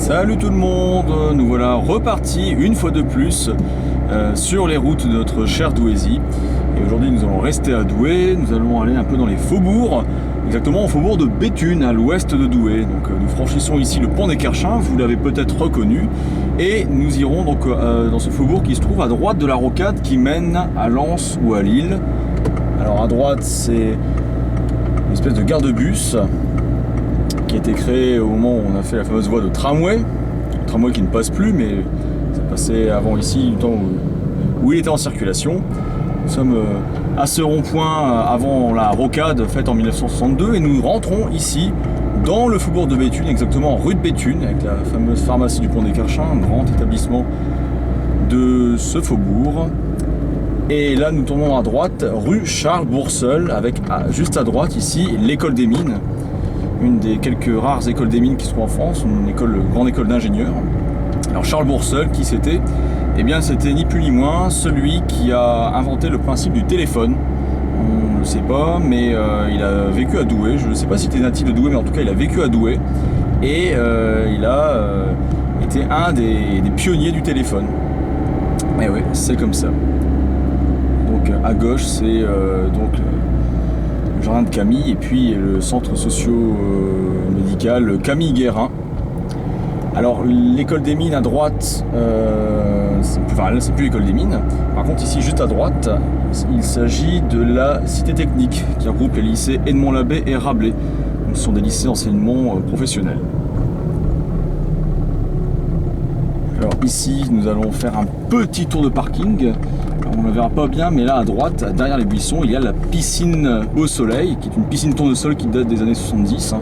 Salut tout le monde, nous voilà repartis une fois de plus sur les routes de notre chère Douaisis. Et aujourd'hui nous allons rester à Douai, nous allons aller un peu dans les faubourgs, exactement au faubourg de Béthune, à l'ouest de Douai. Donc nous franchissons ici le pont des Kerchins, vous l'avez peut-être reconnu, et nous irons donc dans ce faubourg qui se trouve à droite de la rocade qui mène à Lens ou à Lille. Alors à droite c'est une espèce de gare de bus qui a été créé au moment où on a fait la fameuse voie de tramway, qui ne passe plus, mais ça passait avant ici, du temps où il était en circulation. Nous sommes à ce rond-point avant la rocade faite en 1962 et nous rentrons ici dans le faubourg de Béthune, exactement rue de Béthune, avec la fameuse pharmacie du Pont des Kerchins, un grand établissement de ce faubourg. Et là nous tournons à droite, rue Charles Bourseul, avec juste à droite ici l'école des mines, une des quelques rares écoles des mines qui se trouvent en France, une grande école d'ingénieurs. Alors Charles Bourseul, qui c'était? Eh bien c'était ni plus ni moins celui qui a inventé le principe du téléphone. On ne le sait pas, mais il a vécu à Douai. Je ne sais pas s'il était natif de Douai, mais en tout cas il a vécu à Douai. Et il a été un des pionniers du téléphone. Et oui, c'est comme ça. Donc à gauche c'est donc le jardin de Camille et puis le centre socio-médical Camille Guérin. Alors l'école des mines à droite, c'est plus l'école des mines. Par contre ici juste à droite, il s'agit de la cité technique qui regroupe les lycées Edmond Labbé et Rabelais. Donc, ce sont des lycées d'enseignement professionnel. Alors ici nous allons faire un petit tour de parking. Alors, on ne le verra pas bien, mais là à droite, derrière les buissons, il y a la piscine Beau Soleil, qui est une piscine tournesol qui date des années 70.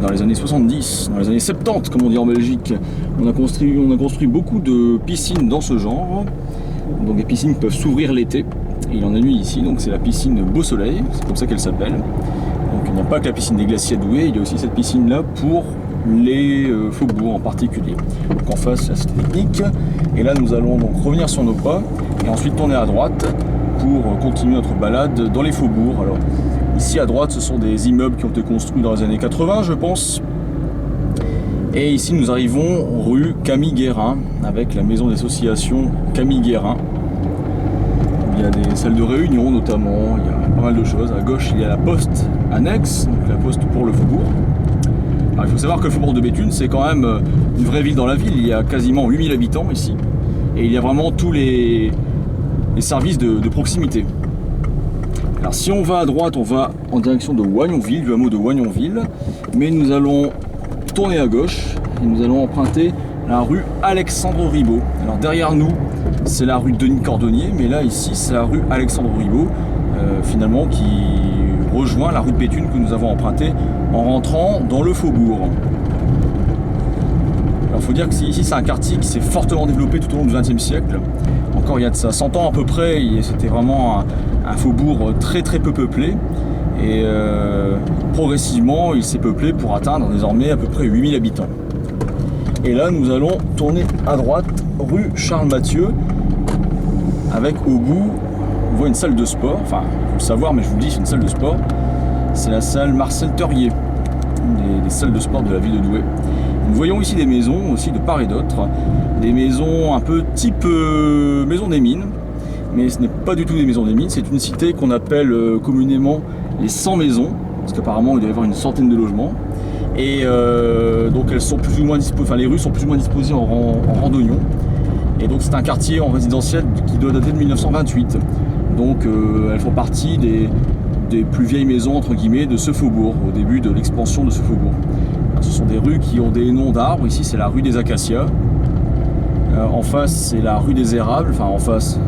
Dans les années 70, dans les années 70 comme on dit en Belgique, on a construit beaucoup de piscines dans ce genre. Donc des piscines qui peuvent s'ouvrir l'été. Et il en a une ici, donc c'est la piscine Beau Soleil, c'est comme ça qu'elle s'appelle. Donc il n'y a pas que la piscine des glaciers à Douai, il y a aussi cette piscine là pour les faubourgs en particulier. Donc en face la cité technique. Et là nous allons donc revenir sur nos pas et ensuite tourner à droite pour continuer notre balade dans les faubourgs. Alors ici à droite ce sont des immeubles qui ont été construits dans les années 80 je pense. Et ici nous arrivons rue Camille Guérin avec la maison d'association Camille Guérin. Il y a des salles de réunion notamment, il y a pas mal de choses. À gauche il y a la poste annexe, donc la poste pour le faubourg. Alors, il faut savoir que le faubourg de Béthune c'est quand même une vraie ville dans la ville, il y a quasiment 8000 habitants ici. Et il y a vraiment tous les services de proximité. Alors si on va à droite, on va en direction de Wagnonville, du hameau de Wagnonville. Mais nous allons tourner à gauche et nous allons emprunter la rue Alexandre Ribot. Alors derrière nous, c'est la rue Denis Cordonnier, mais là ici, c'est la rue Alexandre Ribot, finalement qui rejoint la rue de Béthune que nous avons empruntée en rentrant dans le faubourg. Alors il faut dire que ici, c'est un quartier qui s'est fortement développé tout au long du XXe siècle. Encore il y a de ça 100 ans à peu près, c'était vraiment un faubourg très très peu peuplé et progressivement il s'est peuplé pour atteindre désormais à peu près 8000 habitants. Et là nous allons tourner à droite rue Charles Mathieu avec au bout on voit une salle de sport, enfin il faut le savoir mais je vous le dis c'est une salle de sport, c'est la salle Marcel Teurier, une des salles de sport de la ville de Douai. Nous voyons ici des maisons aussi de part et d'autre, des maisons un peu type maison des mines, mais ce n'est pas du tout des maisons des mines, c'est une cité qu'on appelle communément les 100 maisons, parce qu'apparemment il doit y avoir une centaine de logements, et donc elles sont plus ou moins les rues sont plus ou moins disposées en rang d'oignon, et donc c'est un quartier en résidentiel qui doit dater de 1928, donc elles font partie des plus vieilles maisons entre guillemets de ce faubourg, au début de l'expansion de ce faubourg. Ce sont des rues qui ont des noms d'arbres. Ici, c'est la rue des Acacias. En face, c'est la rue des Érables. Enfin, en face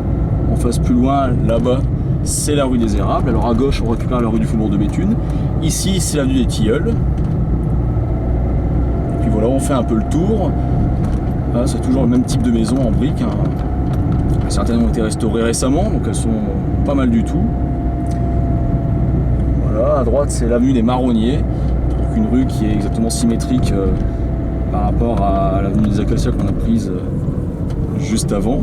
plus loin, là-bas, c'est la rue des Érables. Alors, à gauche, on récupère la rue du Faubourg de Béthune. Ici, c'est l'avenue des Tilleuls. Et puis voilà, on fait un peu le tour. Là, c'est toujours le même type de maison en briques. Certaines ont été restaurées récemment, donc elles sont pas mal du tout. Voilà, à droite, c'est l'avenue des Marronniers. Une rue qui est exactement symétrique par rapport à l'avenue des Acacias qu'on a prise juste avant.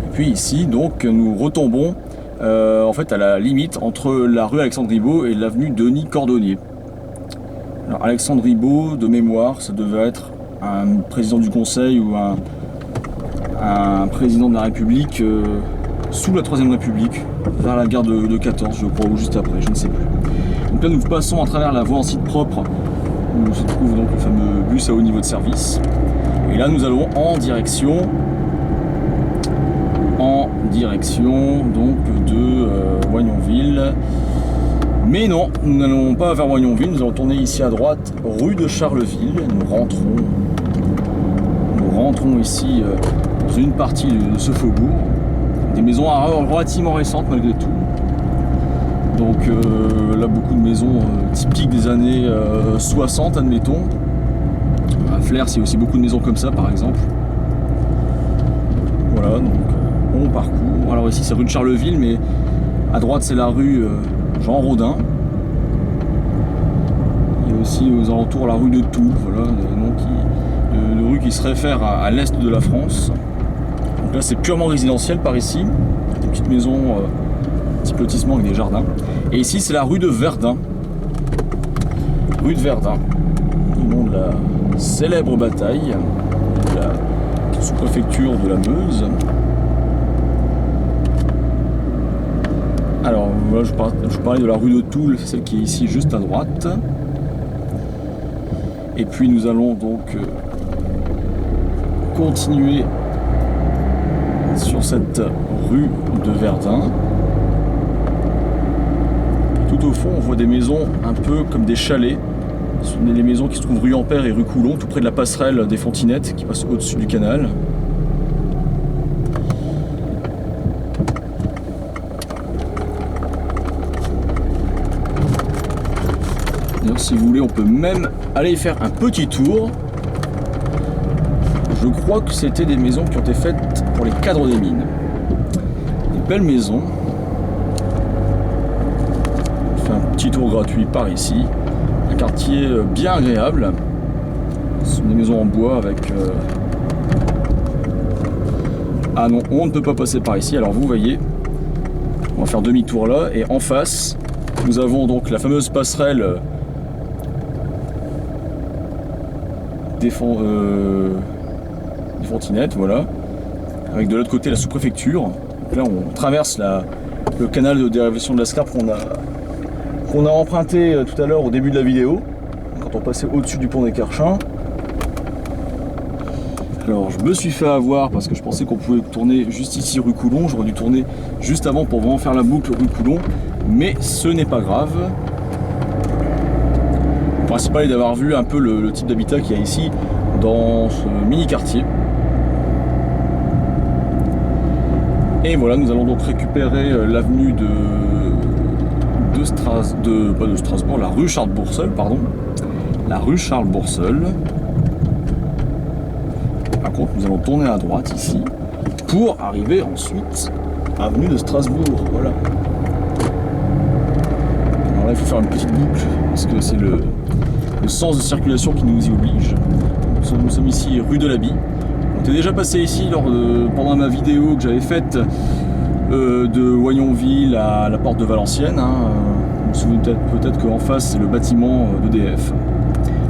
Et puis ici donc nous retombons en fait à la limite entre la rue Alexandre Ribot et l'avenue Denis Cordonnier. Alors Alexandre Ribot, de mémoire, ça devait être un président du Conseil ou un président de la République sous la Troisième République, vers la guerre de 14, je crois, ou juste après, je ne sais plus. Donc là, nous passons à travers la voie en site propre, où se trouve donc le fameux bus à haut niveau de service. Et là, nous allons en direction donc de Wagnonville. Mais non, nous n'allons pas vers Wagnonville, nous allons tourner ici à droite, rue de Charleville. Nous rentrons ici dans une partie de ce faubourg. Des maisons relativement récentes malgré tout. Donc là, beaucoup de maisons typiques des années 60, admettons. À Flers, il y a aussi beaucoup de maisons comme ça, par exemple. Voilà, donc on parcourt. Alors ici, c'est rue de Charleville, mais à droite, c'est la rue Jean Rodin. Il y a aussi aux alentours la rue de Tours, voilà, de rue qui se réfère à l'est de la France. Donc là, c'est purement résidentiel par ici. Des petites maisons, petit lotissement avec des jardins. Et ici, c'est la rue de Verdun. Rue de Verdun, du nom de la célèbre bataille de la sous-préfecture de la Meuse. Alors, voilà, je parlais de la rue de Toul, c'est celle qui est ici juste à droite. Et puis nous allons donc continuer sur cette rue de Verdun. Tout au fond, on voit des maisons un peu comme des chalets. Ce sont les maisons qui se trouvent rue Ampère et rue Coulon, tout près de la passerelle des Fontinettes qui passe au-dessus du canal. D'ailleurs, si vous voulez, on peut même aller y faire un petit tour. Je crois que c'était des maisons qui ont été faites pour les cadres des mines. Des belles maisons. On fait un petit tour gratuit par ici. Un quartier bien agréable. Ce sont des maisons en bois avec... Ah non, on ne peut pas passer par ici. Alors vous voyez, on va faire demi-tour là. Et en face, nous avons donc la fameuse passerelle des Fontinettes, voilà. Avec de l'autre côté la sous-préfecture. Donc là, on traverse le canal de dérivation de la Scarpe qu'on a emprunté tout à l'heure au début de la vidéo, quand on passait au-dessus du pont des Carchins. Alors je me suis fait avoir parce que je pensais qu'on pouvait tourner juste ici rue Coulon. J'aurais dû tourner juste avant pour vraiment faire la boucle rue Coulon, mais ce n'est pas grave. Le principal est d'avoir vu un peu le type d'habitat qu'il y a ici dans ce mini quartier. Et voilà, nous allons donc récupérer l'avenue pas de Strasbourg, la rue Charles-Bourseul, pardon. La rue Charles-Bourseul. Par contre, nous allons tourner à droite ici pour arriver ensuite avenue de Strasbourg. Voilà. Alors là, il faut faire une petite boucle parce que c'est le sens de circulation qui nous y oblige. Nous sommes ici rue de l'Habit. On était déjà passé ici pendant ma vidéo que j'avais faite de Wagnonville à la porte de Valenciennes. Vous vous souvenez peut-être qu'en face c'est le bâtiment d'EDF.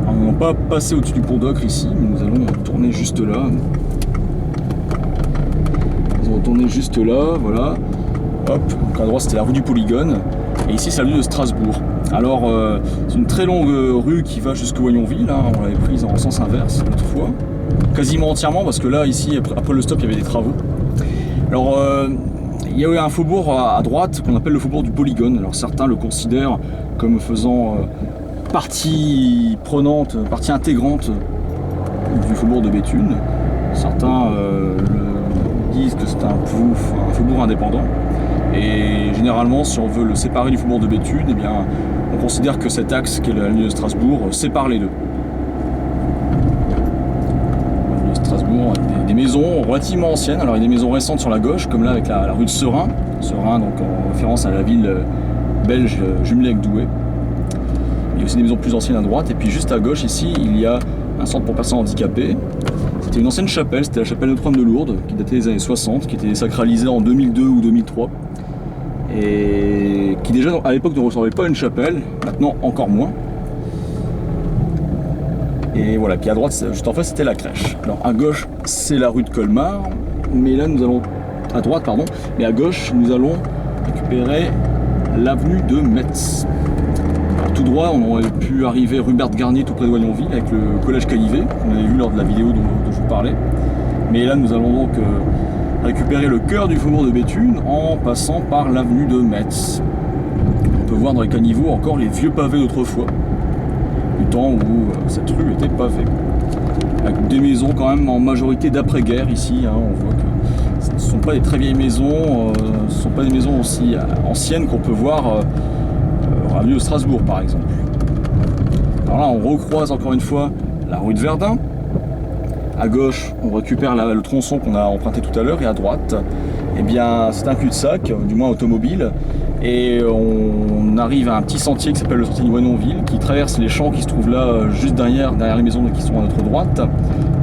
On n'a pas passé au-dessus du pont d'Ocre ici, mais nous allons tourner juste là. Nous allons tourner juste là, voilà. Hop, donc à droite c'était la rue du Polygone. Et ici c'est la rue de Strasbourg. Alors c'est une très longue rue qui va jusqu'à Wagnonville, on l'avait prise en sens inverse l'autre fois. Quasiment entièrement parce que là ici après le stop il y avait des travaux. Alors il y a eu un faubourg à droite qu'on appelle le faubourg du Polygone. Alors certains le considèrent comme faisant partie prenante, partie intégrante du faubourg de Béthune. Certains disent que c'est un faubourg indépendant. Et généralement, si on veut le séparer du faubourg de Béthune, eh bien, on considère que cet axe, qui est la ligne de Strasbourg, sépare les deux. Strasbourg, des maisons relativement anciennes. Alors il y a des maisons récentes sur la gauche, comme là avec la rue de Serein. Serein, donc en référence à la ville belge jumelée avec Douai. Il y a aussi des maisons plus anciennes à droite. Et puis juste à gauche, ici, il y a un centre pour personnes handicapées. C'était une ancienne chapelle, c'était la chapelle Notre-Dame de Lourdes, qui datait des années 60, qui était sacralisée en 2002 ou 2003. Et qui déjà à l'époque ne ressemblait pas à une chapelle, maintenant encore moins. Et voilà, puis à droite, juste en face, c'était la crèche. Alors à gauche, c'est la rue de Colmar, mais là nous allons, à droite pardon, mais à gauche, nous allons récupérer l'avenue de Metz. Alors tout droit, on aurait pu arriver rue Berthe Garnier, tout près de Oignonville, avec le collège Calivet, qu'on avait vu lors de la vidéo dont je vous parlais. Mais là, nous allons donc récupérer le cœur du faubourg de Béthune en passant par l'avenue de Metz. On peut voir dans les caniveaux encore les vieux pavés d'autrefois, du temps où cette rue était pavée. Avec des maisons quand même en majorité d'après-guerre ici, hein, on voit que ce ne sont pas des très vieilles maisons, ce ne sont pas des maisons aussi anciennes qu'on peut voir à l'avenue de Strasbourg par exemple. Alors là, on recroise encore une fois la rue de Verdun. À gauche, on récupère le tronçon qu'on a emprunté tout à l'heure, et à droite, eh bien, c'est un cul-de-sac, du moins automobile, et on arrive à un petit sentier qui s'appelle le sentier de Oignonville, qui traverse les champs qui se trouvent là, juste derrière les maisons qui sont à notre droite,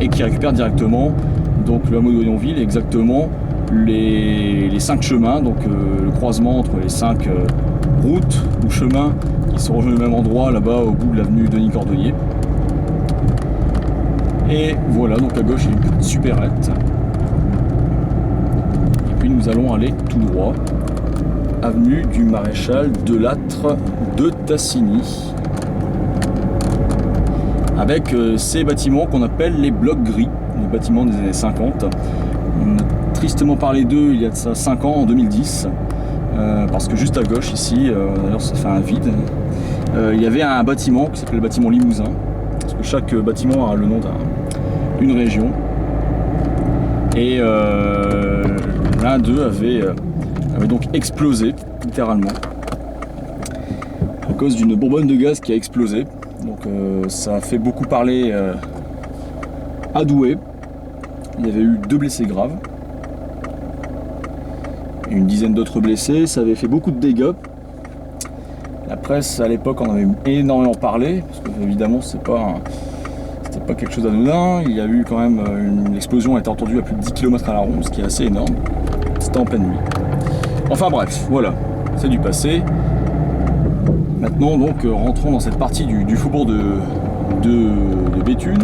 et qui récupère directement donc le hameau de Oignonville, exactement les 5 chemins, donc le croisement entre les 5 routes ou chemins qui se rejoignent au même endroit, là-bas au bout de l'avenue Denis Cordelier. Et voilà, donc à gauche il y a une petite supérette. Et puis nous allons aller tout droit, avenue du Maréchal Delattre de Tassigny, avec ces bâtiments qu'on appelle les blocs gris, les bâtiments des années 50. On a tristement parlé d'eux il y a de ça 5 ans, en 2010, parce que juste à gauche ici, d'ailleurs ça fait un vide, il y avait un bâtiment qui s'appelait le bâtiment Limousin, parce que chaque bâtiment a le nom d'une région, et l'un d'eux avait donc explosé littéralement à cause d'une bonbonne de gaz qui a explosé. Donc ça a fait beaucoup parler à Douai. Il y avait eu 2 blessés graves et une dizaine d'autres blessés. Ça avait fait beaucoup de dégâts. La presse à l'époque en avait énormément parlé, parce que évidemment c'était pas quelque chose d'anodin. Il y a eu quand même une explosion a été entendue à plus de 10 km à la ronde, ce qui est assez énorme. C'était en pleine nuit. Enfin bref, voilà, c'est du passé. Maintenant donc rentrons dans cette partie du faubourg de Béthune,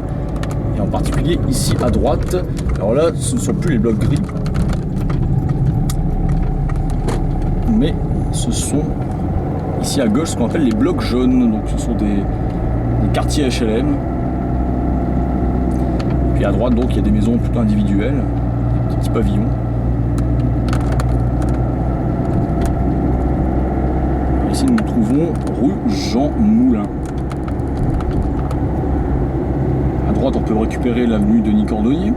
et en particulier ici à droite. Alors là, ce ne sont plus les blocs gris, mais ce sont ici à gauche ce qu'on appelle les blocs jaunes. Donc ce sont des quartiers HLM. Puis à droite, donc, il y a des maisons plutôt individuelles, des petits pavillons. Ici, nous nous trouvons rue Jean Moulin. À droite, on peut récupérer l'avenue Denis Cordelier.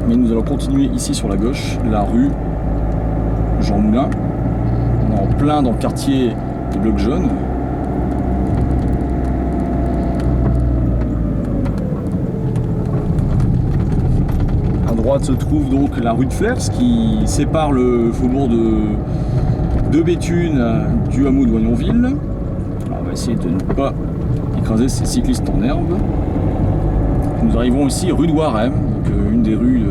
Mais nous allons continuer ici sur la gauche, la rue Jean Moulin. On est en plein dans le quartier des blocs jaunes. À droite se trouve donc la rue de Flers qui sépare le faubourg de Béthune du hameau de Oignonville. Alors on va essayer de ne pas écraser ces cyclistes en herbe. Nous arrivons ici rue de Warem, donc une des rues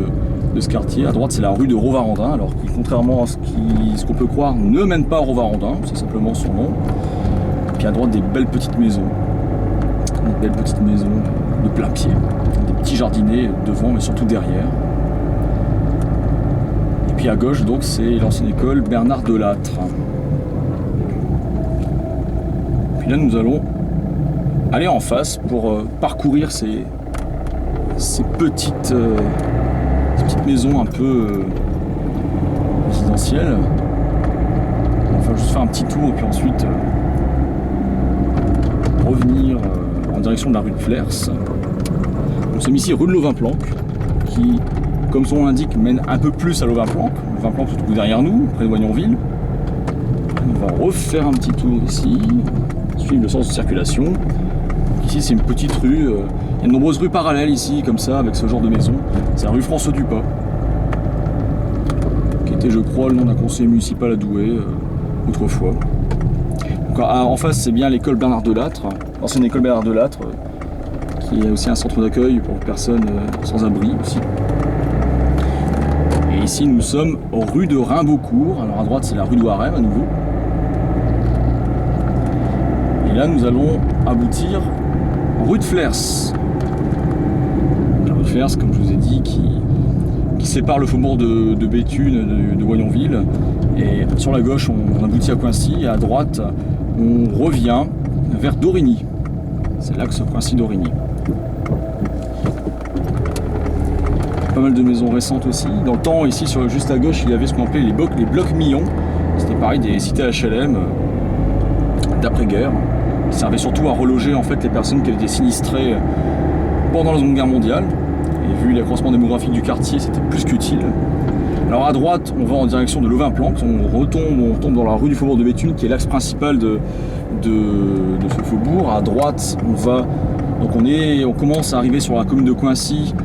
de ce quartier. À droite c'est la rue de Rovarandin, alors qui contrairement à ce qu'on peut croire ne mène pas à Rovarandin, c'est simplement son nom. Et puis à droite des belles petites maisons, de plein pied, des petits jardinets devant mais surtout derrière. Et puis à gauche donc c'est l'ancienne école Bernard Delattre. Puis là nous allons aller en face pour parcourir ces petites maisons un peu résidentielles. On va juste faire un petit tour et puis ensuite revenir en direction de la rue de Flers. Nous sommes ici rue de Lovin-Planck, qui, comme son nom l'indique, mène un peu plus à Lovin-Planck. Lovin-Planck se trouve derrière nous, près de Oignonville. On va refaire un petit tour ici, suivre le sens de circulation. Ici c'est une petite rue, il y a de nombreuses rues parallèles ici, comme ça, avec ce genre de maison. C'est la rue François Dupas, qui était je crois le nom d'un conseiller municipal à Douai autrefois. Donc, en face c'est bien l'école Bernard Delattre, l'ancienne école Bernard Delattre, qui est aussi un centre d'accueil pour personnes sans abri aussi. Et ici nous sommes rue de Rimbaudcourt, alors à droite c'est la rue de Warem à nouveau. Et là, nous allons aboutir rue de Flers. La rue de Flers, comme je vous ai dit, qui sépare le faubourg de Béthune de Voyonville. Et sur la gauche, on aboutit à Coincy, et à droite, on revient vers Dorigny. C'est l'axe Coincy-Dorigny. Pas mal de maisons récentes aussi. Dans le temps, ici, juste à gauche, il y avait ce qu'on appelait les blocs Millon. C'était pareil, des cités HLM d'après-guerre. Qui servaient surtout à reloger en fait les personnes qui avaient été sinistrées pendant la Seconde Guerre mondiale. Et vu l'accroissement démographique du quartier, c'était plus qu'utile. Alors à droite, on va en direction de Levain-Planck. On tombe dans la rue du faubourg de Béthune, qui est l'axe principal de ce faubourg. À droite, on commence à arriver sur la commune de Coincy.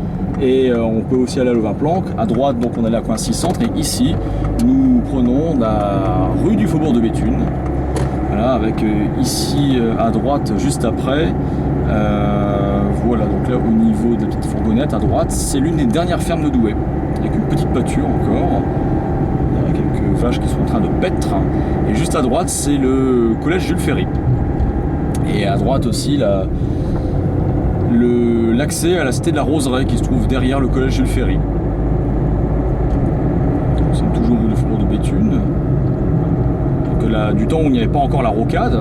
Et on peut aussi aller à Levain-Planck. À droite, donc on est à Coincy Centre. Et ici, nous prenons la rue du faubourg de Béthune. Voilà, avec ici à droite, juste après. Voilà, donc là au niveau de la petite fourgonnette à droite, c'est l'une des dernières fermes de Douai. Avec une petite pâture encore. Il y a quelques vaches qui sont en train de paître. Et juste à droite, c'est le collège Jules Ferry. Et à droite aussi, l'accès à la cité de la Roseraie qui se trouve derrière le collège Jules Ferry. Nous sommes toujours rue du faubourg de Béthune. Donc là, du temps où il n'y avait pas encore la rocade,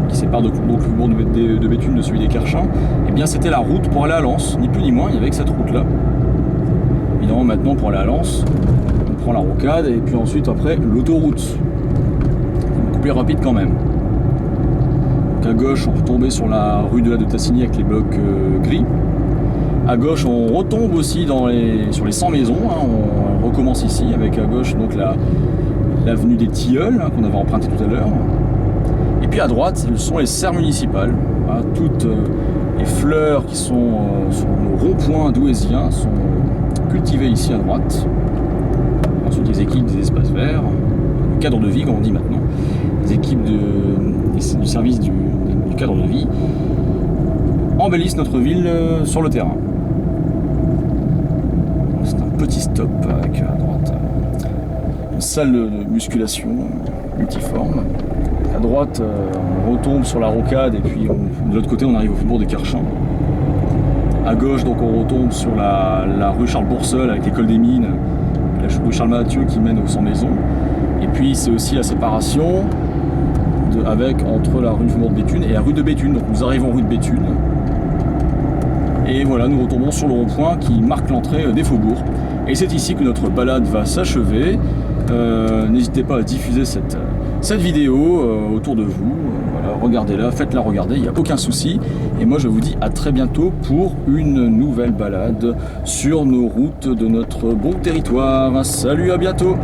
qui sépare donc le faubourg de Béthune de celui des Carchins, et bien c'était la route pour aller à Lens, ni plus ni moins, il y avait que cette route là. Évidemment maintenant pour aller à Lens, on prend la rocade et puis ensuite après l'autoroute. Beaucoup plus rapide quand même. À gauche, on retombe sur la rue de Tassigny avec les blocs gris. À gauche, on retombe aussi sur les 100 maisons. On recommence ici avec à gauche donc l'avenue des Tilleuls qu'on avait emprunté tout à l'heure. Et puis à droite, ce sont les serres municipales. Toutes les fleurs qui sont sur le rond-point douaisien sont cultivées ici à droite. Ensuite, les équipes des espaces verts, le cadre de vie, comme on dit maintenant, les équipes du service du cadre de vie embellissent notre ville sur le terrain. C'est un petit stop avec à droite une salle de musculation multiforme. À droite, on retombe sur la rocade et puis de l'autre côté, on arrive au faubourg des Carchins. À gauche, donc on retombe sur la rue Charles Bourseul avec l'école des mines, la rue Charles Mathieu qui mène aux 100 maisons. Et puis c'est aussi la séparation entre la rue du faubourg de Béthune et la rue de Béthune. Donc nous arrivons rue de Béthune. Et voilà, nous retombons sur le rond-point qui marque l'entrée des faubourgs. Et c'est ici que notre balade va s'achever. N'hésitez pas à diffuser cette vidéo autour de vous. Voilà, regardez-la, faites-la regarder, il n'y a aucun souci. Et moi je vous dis à très bientôt pour une nouvelle balade sur nos routes de notre bon territoire. Salut, à bientôt!